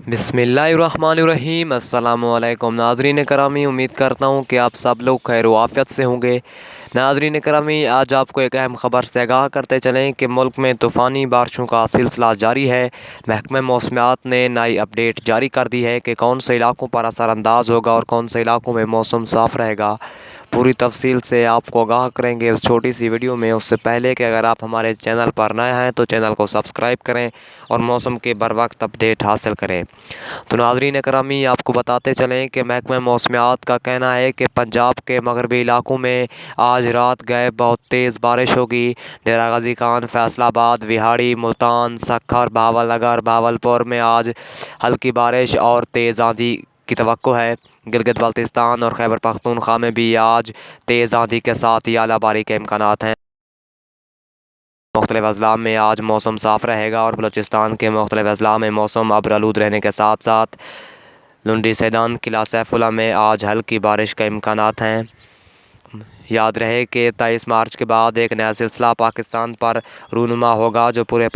बिस्मिल्लाहिर्रहमानिर्रहीम। अस्सलामुअलैकुम नाज़रीन करामी, उम्मीद करता हूँ कि आप सब लोग खैर व आफ़ियत से होंगे। नाज़रीन करामी, आज आपको एक अहम ख़बर से आगाह करते चलें कि मुल्क में तूफ़ानी बारिशों का सिलसिला जारी है। महकमा मौसमियात ने नई अपडेट जारी कर दी है कि कौन से इलाकों पर असरानंदाज होगा और कौन से इलाकों में मौसम साफ़ रहेगा। पूरी तफसील से आपको आगाह करेंगे इस छोटी सी वीडियो में। उससे पहले कि अगर आप हमारे चैनल पर नए हैं तो चैनल को सब्सक्राइब करें और मौसम के बर वक्त अपडेट हासिल करें। तो नाज़रीन करामी, आपको बताते चलें कि महकमा मौसमियात का कहना है कि पंजाब के मगरबी इलाकों में आज रात गए बहुत तेज़ बारिश होगी। डेरा गाजी खान, फैसलाबाद, विहाड़ी, मुल्तान, सक्खर, भावलनगर, भावलपुर में आज हल्की बारिश और तेज़ आंधी की तवक्को है। गिलगित बाल्टिस्तान और खैबर पख्तूनख्वा में भी आज तेज़ आंधी के साथ ही आलाबारी के इम्कानात हैं। मुख्तलिफ़ अज़ला में आज मौसम साफ़ रहेगा और बलूचिस्तान के मुख्तलिफ़ अज़ला में मौसम अब्र-आलूद रहने के साथ साथ लुंडी, सैदान, किला सैफुल्ला में आज हल्की बारिश के इम्कानात हैं। याद रहे कि 23 मार्च के बाद एक नया सिलसिला पाकिस्तान पर रूनुमा होगा जो पूरे